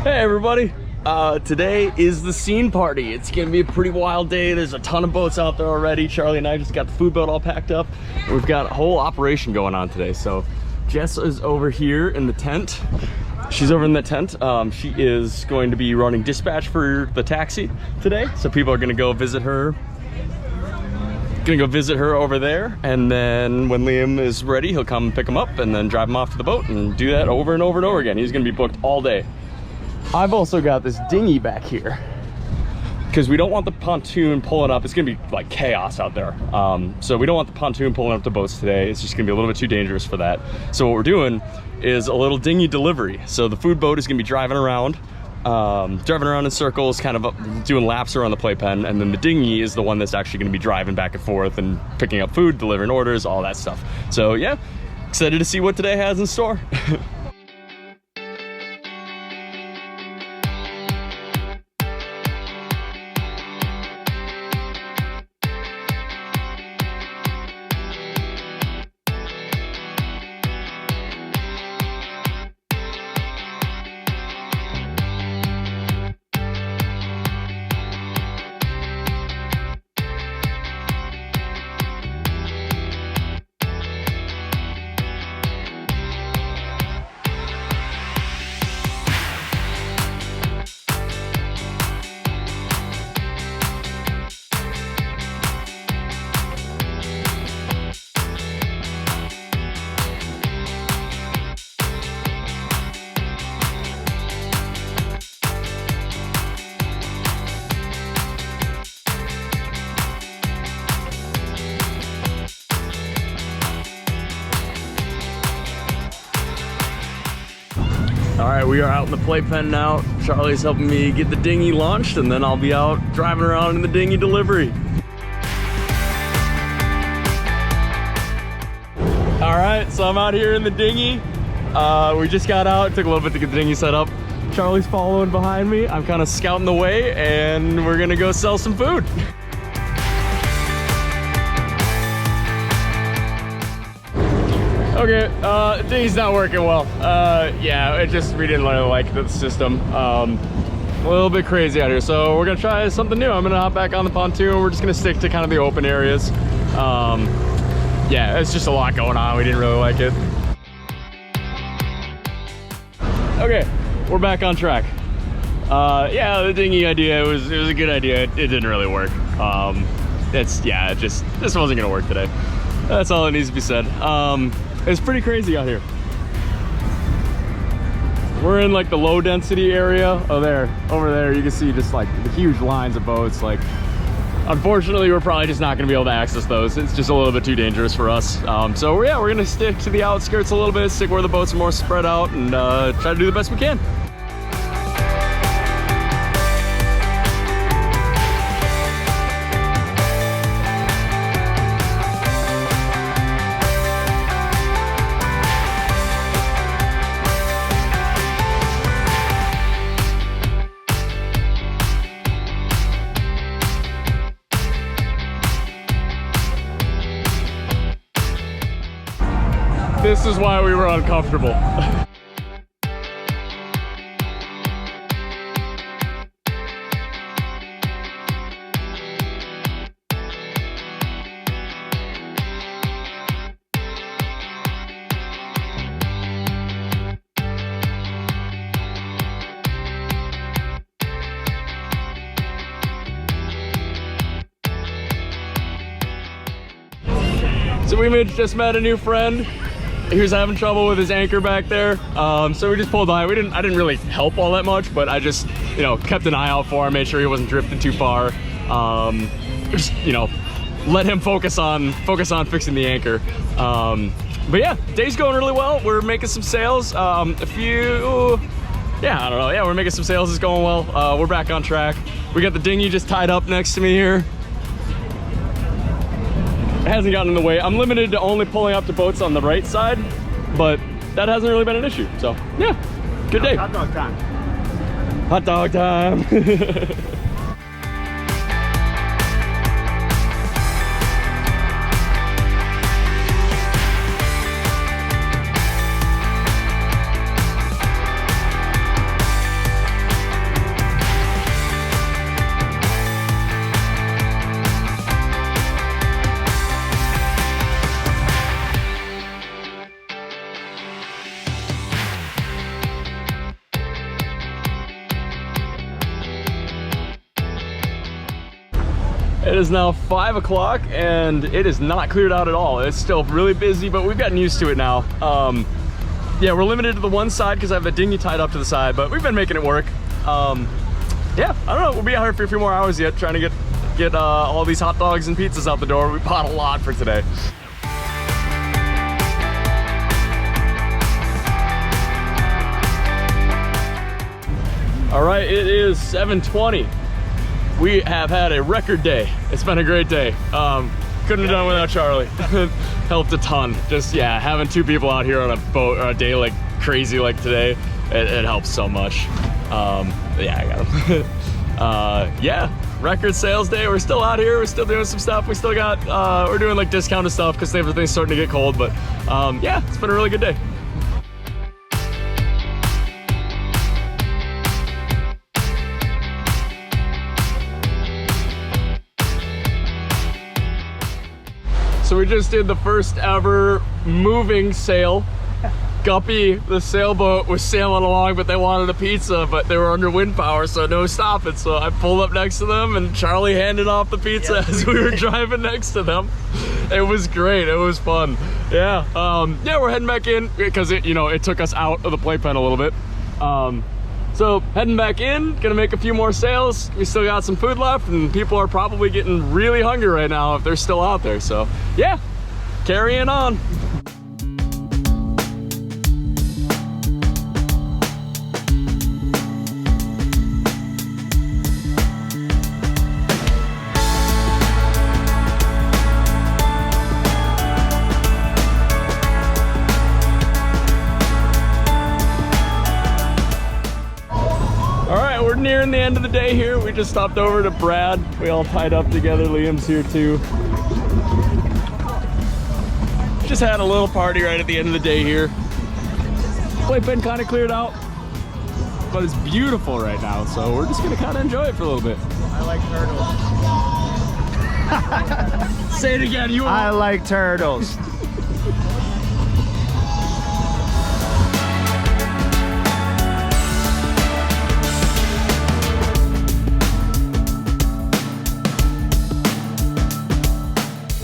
Hey everybody, today is the scene party. It's gonna be a pretty wild day. There's a ton of boats out there already. Charlie and I just got the food boat all packed up. We've got a whole operation going on today. So Jess is over here in the tent. She's over in the tent. She is going to be running dispatch for the taxi today. So people are gonna go visit her. Over there, and then when Liam is ready, he'll come pick him up and then drive him off to the boat and do that over and over and over again. He's gonna be booked all day. I've also got this dinghy back here because we don't want the pontoon pulling up. It's gonna be like chaos out there. So we don't want the pontoon pulling up the boats today. It's just gonna be a little bit too dangerous for that. So what we're doing is a little dinghy delivery. So the food boat is gonna be driving around in circles, kind of doing laps around the playpen, and then the dinghy is the one that's actually going to be driving back and forth and picking up food, delivering orders, all that stuff. So yeah, excited to see what today has in store. All right, we are out in the playpen now. Charlie's helping me get the dinghy launched, and then I'll be out driving around in the dinghy delivery. All right, so I'm out here in the dinghy. We just got out. It took a little bit to get the dinghy set up. Charlie's following behind me. I'm kind of scouting the way, and we're gonna go sell some food. Okay, dinghy's not working well. Yeah, we didn't really like the system. A little bit crazy out here, so we're gonna try something new. I'm gonna hop back on the pontoon. We're just gonna stick to kind of the open areas. Yeah, it's just a lot going on. We didn't really like it. Okay, we're back on track. Yeah, the dinghy idea, it was a good idea. It didn't really work. This wasn't gonna work today. That's all that needs to be said. It's pretty crazy out here. We're in like the low density area. Oh, over there, you can see just like the huge lines of boats. Like, unfortunately, we're probably just not gonna be able to access those. It's just a little bit too dangerous for us. So yeah, we're gonna stick to the outskirts a little bit, stick where the boats are more spread out, and try to do the best we can. This is why we were uncomfortable. So we just met a new friend. He was having trouble with his anchor back there, so we just pulled the line. I didn't really help all that much, but I just, kept an eye out for him, made sure he wasn't drifting too far. Just, let him focus on fixing the anchor. But yeah, day's going really well. We're making some sales. I don't know. Yeah, we're making some sales. It's going well. We're back on track. We got the dinghy just tied up next to me here. It hasn't gotten in the way. I'm limited to only pulling up the boats on the right side, but that hasn't really been an issue. So yeah, good day. Hot dog time. Hot dog time. It is now 5 o'clock and it is not cleared out at all. It's still really busy, but we've gotten used to it now. Yeah, we're limited to the one side because I have a dinghy tied up to the side, but we've been making it work. Yeah, I don't know. We'll be out here for a few more hours yet, trying to get all these hot dogs and pizzas out the door. We bought a lot for today. All right, it is 7:20. We have had a record day. It's been a great day. Couldn't have done it without Charlie. Helped a ton. Just, yeah, having two people out here on a boat on a day like crazy like today, it helps so much. Yeah, I got him. Yeah, record sales day. We're still out here. We're still doing some stuff. We still got, we're doing like discounted stuff because everything's starting to get cold. But yeah, it's been a really good day. So we just did the first ever moving sail. Guppy, the sailboat, was sailing along, but they wanted a pizza, but they were under wind power, so no stopping. So I pulled up next to them and Charlie handed off the pizza as we were driving next to them. It was great. It was fun. Yeah. Yeah, we're heading back in because it took us out of the playpen a little bit. So heading back in, gonna make a few more sales. We still got some food left and people are probably getting really hungry right now if they're still out there. So yeah, carrying on. We're nearing the end of the day here. We just stopped over to Brad. We all tied up together. Liam's here too. Just had a little party right at the end of the day here. Playpen kind of cleared out, but it's beautiful right now, so we're just gonna kind of enjoy it for a little bit. I like turtles. Say it again. I like turtles.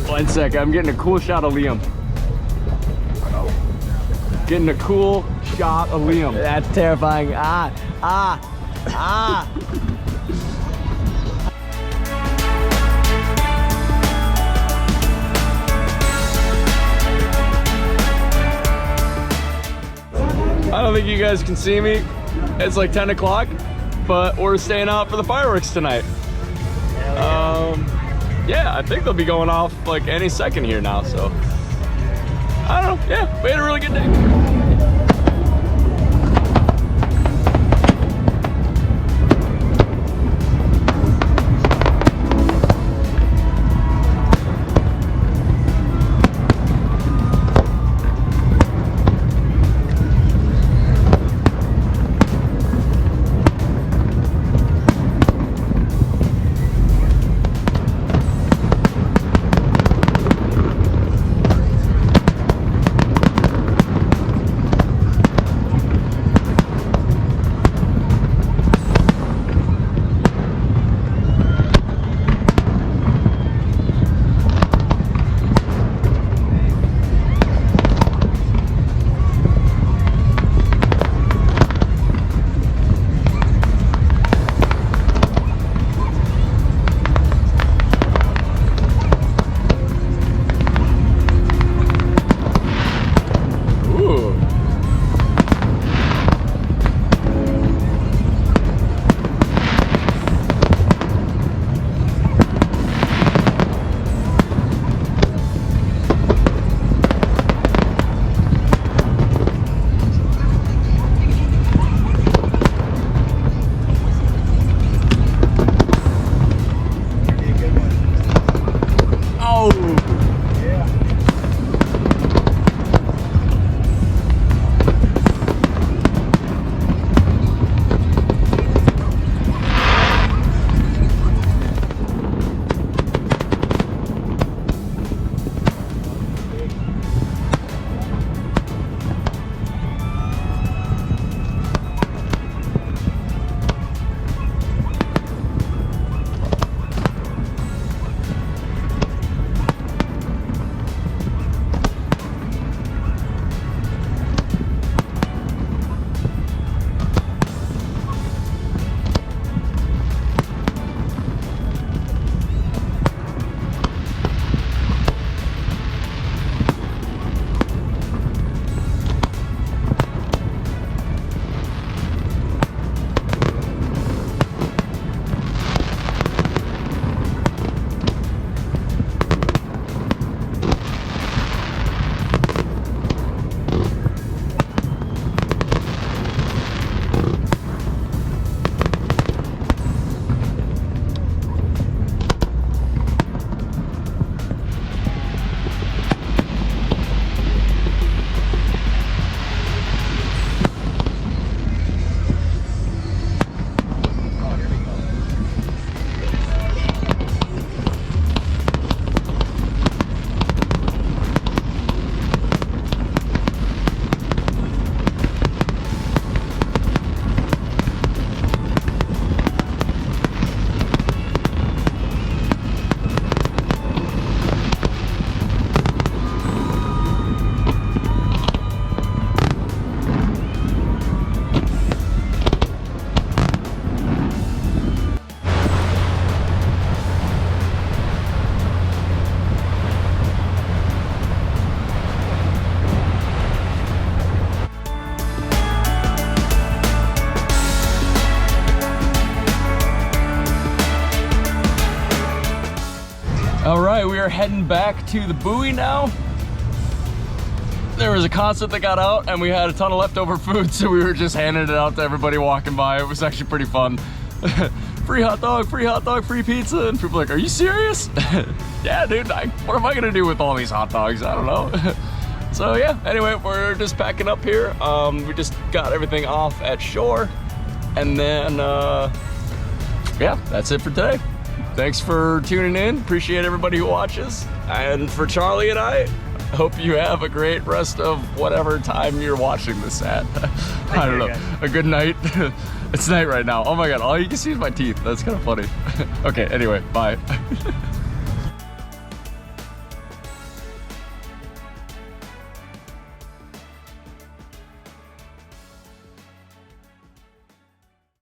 One sec, I'm getting a cool shot of Liam. Getting a cool shot of Liam. That's terrifying. I don't think you guys can see me. It's like 10 o'clock, but we're staying out for the fireworks tonight. Yeah, I think they'll be going off like any second here now, so I don't know. Yeah, we had a really good day. All right, we are heading back to the buoy now. There was a concert that got out and we had a ton of leftover food, so we were just handing it out to everybody walking by. It was actually pretty fun. Free hot dog, free pizza. And people are like, are you serious? Yeah, dude, what am I gonna do with all these hot dogs? I don't know. So yeah, anyway, we're just packing up here. We just got everything off at shore. And then, yeah, that's it for today. Thanks for tuning in. Appreciate everybody who watches. And for Charlie and I, hope you have a great rest of whatever time you're watching this at. I don't know. A good night. It's night right now. Oh my God, all you can see is my teeth. That's kind of funny. Okay, anyway, bye.